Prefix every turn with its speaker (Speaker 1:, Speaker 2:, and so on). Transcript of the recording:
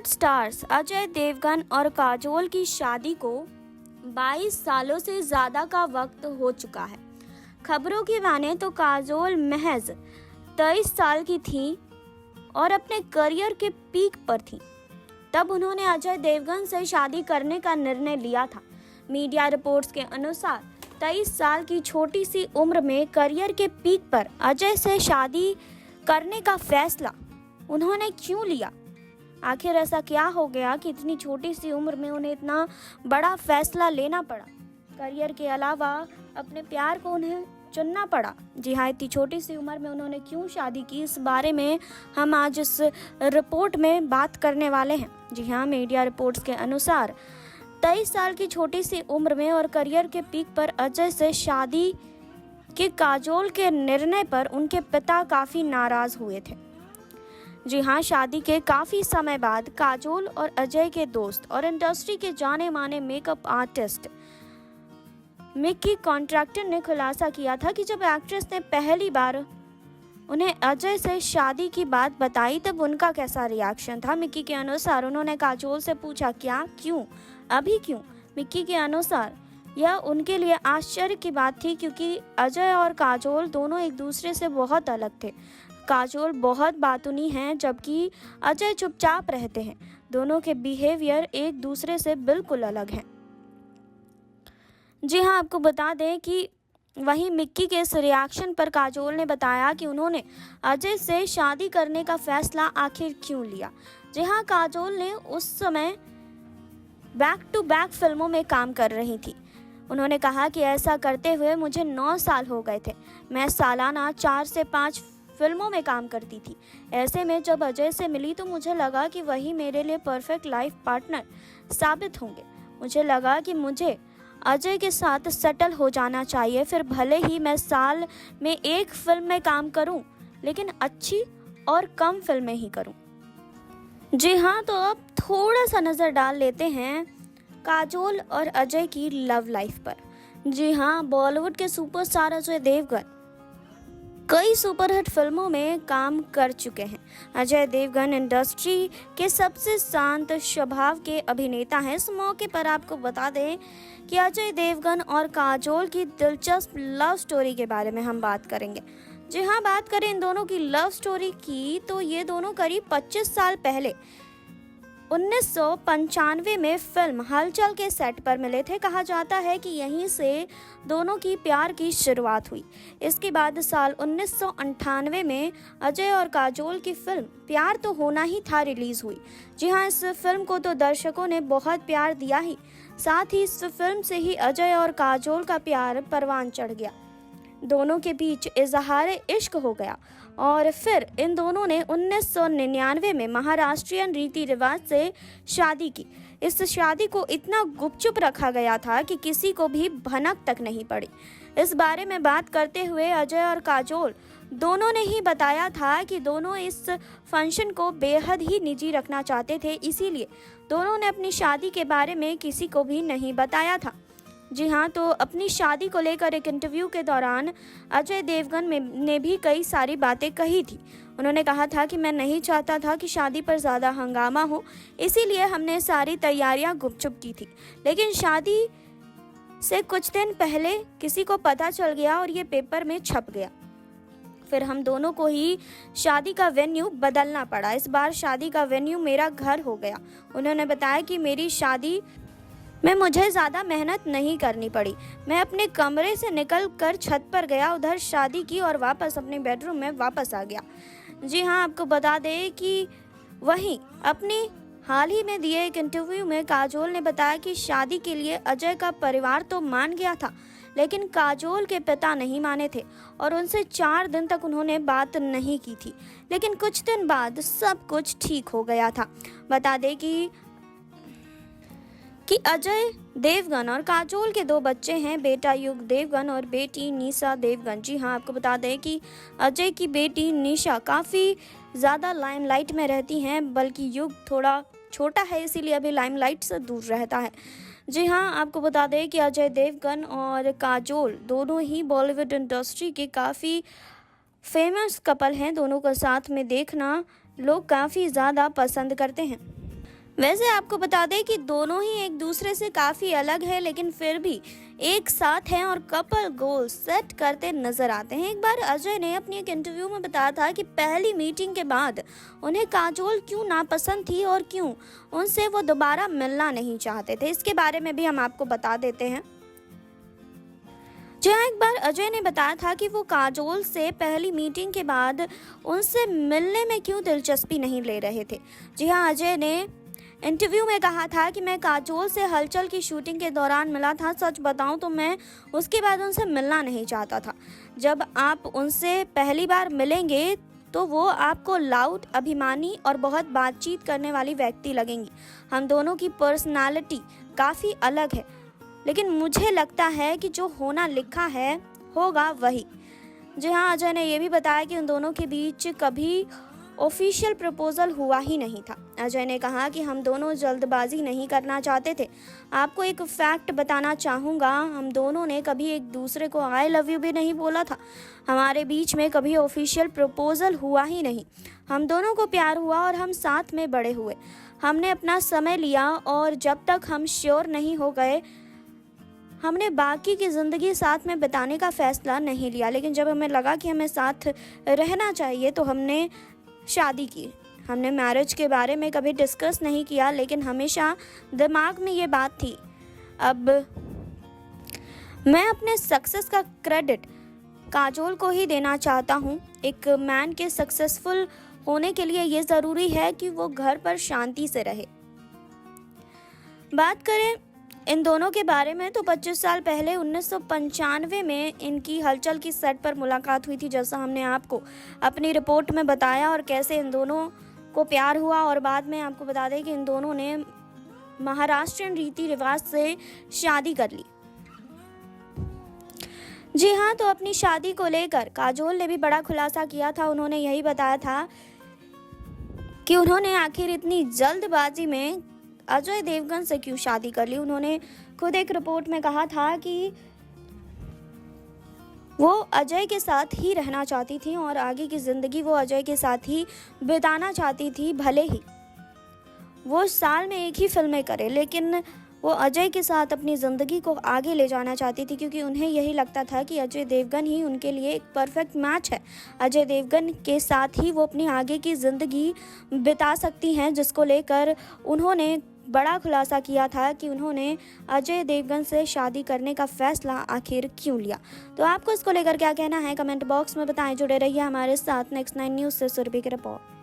Speaker 1: Bollywood stars Ajay Devgan और काजोल की शादी को 22 सालों से ज़्यादा का वक्त हो चुका है। खबरों की माने तो काजोल महज 23 साल की थी और अपने करियर के पीक पर थी। तब उन्होंने अजय देवगन से शादी करने का निर्णय लिया था। मीडिया रिपोर्ट्स के अनुसार 23 साल की छोटी सी उम्र में करियर के पीक पर अजय से शादी करने का फैसला उन्होंने क्यों लिया? आखिर ऐसा क्या हो गया कि इतनी छोटी सी उम्र में उन्हें इतना बड़ा फैसला लेना पड़ा? करियर के अलावा अपने प्यार को उन्हें चुनना पड़ा। जी हाँ, इतनी छोटी सी उम्र में उन्होंने क्यों शादी की, इस बारे में हम आज इस रिपोर्ट में बात करने वाले हैं। जी हाँ, मीडिया रिपोर्ट्स के अनुसार 23 साल की छोटी सी उम्र में और करियर के पीक पर अजय से शादी के काजोल के निर्णय पर उनके पिता काफ़ी नाराज़ हुए थे। जी हाँ, शादी के काफ़ी समय बाद काजोल और अजय के दोस्त और इंडस्ट्री के जाने माने मेकअप आर्टिस्ट मिक्की कॉन्ट्रैक्टर ने खुलासा किया था कि जब एक्ट्रेस ने पहली बार उन्हें अजय से शादी की बात बताई तब उनका कैसा रिएक्शन था। मिक्की के अनुसार उन्होंने काजोल से पूछा, क्या, क्यों, अभी क्यों? मिक्की के अनुसार यह उनके लिए आश्चर्य की बात थी क्योंकि अजय और काजोल दोनों एक दूसरे से बहुत अलग थे। काजोल बहुत बातूनी हैं जबकि अजय चुपचाप रहते हैं। दोनों के बिहेवियर एक दूसरे से बिल्कुल अलग हैं। जी हाँ, आपको बता दें कि वहीं मिक्की के इस रिएक्शन पर काजोल ने बताया कि उन्होंने अजय से शादी करने का फैसला आखिर क्यों लिया। जी हाँ, काजोल ने उस समय बैक टू बैक फिल्मों में काम कर रही थी। उन्होंने कहा कि ऐसा करते हुए मुझे 9 साल हो गए थे। मैं सालाना 4 से 5 फिल्मों में काम करती थी। ऐसे में जब अजय से मिली तो मुझे लगा कि वही मेरे लिए परफेक्ट लाइफ पार्टनर साबित होंगे। मुझे लगा कि मुझे अजय के साथ सेटल हो जाना चाहिए, फिर भले ही मैं साल में 1 फिल्म में काम करूं, लेकिन अच्छी और कम फिल्में ही करूं। जी हाँ, तो अब थोड़ा सा नज़र डाल लेते हैं काजोल और अजय की लव लाइफ पर। जी हाँ, बॉलीवुड के सुपरस्टार अजय देवगन कई सुपरहिट फिल्मों में काम कर चुके हैं। अजय देवगन इंडस्ट्री के सबसे शांत स्वभाव के अभिनेता हैं। इस मौके पर आपको बता दें कि अजय देवगन और काजोल की दिलचस्प लव स्टोरी के बारे में हम बात करेंगे। जी हाँ, बात करें इन दोनों की लव स्टोरी की तो ये दोनों करीब 25 साल पहले 1995 में फिल्म हलचल के सेट पर मिले थे। कहा जाता है कि यहीं से दोनों की प्यार की शुरुआत हुई। इसके बाद साल 1998 में अजय और काजोल की फिल्म प्यार तो होना ही था रिलीज हुई। जी हाँ, इस फिल्म को तो दर्शकों ने बहुत प्यार दिया ही, साथ ही इस फिल्म से ही अजय और काजोल का प्यार परवान चढ़ गया। दोनों के बीच इजहार इश्क हो गया और फिर इन दोनों ने 1999 में महाराष्ट्रियन रीति रिवाज से शादी की। इस शादी को इतना गुपचुप रखा गया था कि किसी को भी भनक तक नहीं पड़ी। इस बारे में बात करते हुए अजय और काजोल दोनों ने ही बताया था कि दोनों इस फंक्शन को बेहद ही निजी रखना चाहते थे, इसीलिए दोनों ने अपनी शादी के बारे में किसी को भी नहीं बताया था। जी हाँ, तो अपनी शादी को लेकर एक इंटरव्यू के दौरान अजय देवगन ने भी कई सारी बातें कही थी। उन्होंने कहा था कि मैं नहीं चाहता था कि शादी पर ज़्यादा हंगामा हो, इसीलिए हमने सारी तैयारियां गुपचुप की थी। लेकिन शादी से कुछ दिन पहले किसी को पता चल गया और ये पेपर में छप गया। फिर हम दोनों को ही शादी का वेन्यू बदलना पड़ा। इस बार शादी का वेन्यू मेरा घर हो गया। उन्होंने बताया कि मेरी शादी में मुझे ज़्यादा मेहनत नहीं करनी पड़ी। मैं अपने कमरे से निकल कर छत पर गया, उधर शादी की और वापस अपने बेडरूम में वापस आ गया। जी हाँ, आपको बता दें कि वहीं अपनी हाल ही में दिए एक इंटरव्यू में काजोल ने बताया कि शादी के लिए अजय का परिवार तो मान गया था, लेकिन काजोल के पिता नहीं माने थे और उनसे 4 दिन तक उन्होंने बात नहीं की थी। लेकिन कुछ दिन बाद सब कुछ ठीक हो गया था। बता दें कि अजय देवगन और काजोल के 2 बच्चे हैं, बेटा युग देवगन और बेटी निशा देवगन। जी हाँ, आपको बता दें कि अजय की बेटी निशा काफ़ी ज़्यादा लाइमलाइट में रहती हैं, बल्कि युग थोड़ा छोटा है इसीलिए अभी लाइमलाइट से दूर रहता है। जी हाँ, आपको बता दें कि अजय देवगन और काजोल दोनों ही बॉलीवुड इंडस्ट्री के काफ़ी फेमस कपल हैं। दोनों को साथ में देखना लोग काफ़ी ज़्यादा पसंद करते हैं। वैसे आपको बता दें कि दोनों ही एक दूसरे से काफ़ी अलग है, लेकिन फिर भी एक साथ हैं और कपल गोल सेट करते नजर आते हैं। एक बार अजय ने अपनी एक इंटरव्यू में बताया था कि पहली मीटिंग के बाद उन्हें काजोल क्यों नापसंद थी और क्यों उनसे वो दोबारा मिलना नहीं चाहते थे। इसके बारे में भी हम आपको बता देते हैं। जहाँ एक बार अजय ने बताया था कि वो काजोल से पहली मीटिंग के बाद उनसे मिलने में क्यों दिलचस्पी नहीं ले रहे थे। जी हाँ, अजय ने इंटरव्यू में कहा था कि मैं काजोल से हलचल की शूटिंग के दौरान मिला था। सच बताऊं तो मैं उसके बाद उनसे मिलना नहीं चाहता था। जब आप उनसे पहली बार मिलेंगे तो वो आपको लाउड, अभिमानी और बहुत बातचीत करने वाली व्यक्ति लगेंगी। हम दोनों की पर्सनालिटी काफ़ी अलग है, लेकिन मुझे लगता है कि जो होना लिखा है होगा वही। जी हाँ, अजय ने यह भी बताया कि उन दोनों के बीच कभी ऑफिशियल प्रपोजल हुआ ही नहीं था। अजय ने कहा कि हम दोनों जल्दबाजी नहीं करना चाहते थे। आपको एक फैक्ट बताना चाहूँगा, हम दोनों ने कभी एक दूसरे को आई लव यू भी नहीं बोला था। हमारे बीच में कभी ऑफिशियल प्रपोजल हुआ ही नहीं। हम दोनों को प्यार हुआ और हम साथ में बड़े हुए। हमने अपना समय लिया और जब तक हम श्योर नहीं हो गए हमने बाकी की ज़िंदगी साथ में बिताने का फ़ैसला नहीं लिया। लेकिन जब हमें लगा कि हमें साथ रहना चाहिए तो हमने शादी की। हमने मैरिज के बारे में कभी डिस्कस नहीं किया, लेकिन हमेशा दिमाग में ये बात थी। अब मैं अपने सक्सेस का क्रेडिट काजोल को ही देना चाहता हूँ। एक मैन के सक्सेसफुल होने के लिए ये ज़रूरी है कि वो घर पर शांति से रहे। बात करें इन दोनों के बारे में तो 25 साल पहले 1995 में इनकी हलचल की सेट पर मुलाकात हुई थी, जैसा हमने आपको अपनी रिपोर्ट में बताया, और कैसे इन दोनों को प्यार हुआ। और बाद में आपको बता दें कि इन दोनों ने महाराष्ट्रियन रीति रिवाज से शादी कर ली। जी हाँ, तो अपनी शादी को लेकर काजोल ने भी बड़ा खुलासा किया था। उन्होंने यही बताया था कि उन्होंने आखिर इतनी जल्दबाजी में अजय देवगन से क्यों शादी कर ली। उन्होंने खुद एक रिपोर्ट में कहा था कि वो अजय के साथ ही रहना चाहती थी और आगे की ज़िंदगी वो अजय के साथ ही बिताना चाहती थी। भले ही वो साल में एक ही फिल्में करे, लेकिन वो अजय के साथ अपनी ज़िंदगी को आगे ले जाना चाहती थी, क्योंकि उन्हें यही लगता था कि अजय देवगन ही उनके लिए एक परफेक्ट मैच है। अजय देवगन के साथ ही वो अपनी आगे की ज़िंदगी बिता सकती हैं, जिसको लेकर उन्होंने बड़ा खुलासा किया था कि उन्होंने अजय देवगन से शादी करने का फैसला आखिर क्यों लिया। तो आपको इसको लेकर क्या कहना है, कमेंट बॉक्स में बताएं। जुड़े रहिए हमारे साथ नेक्स्ट 9 न्यूज़ से। सुरभि की रिपोर्ट।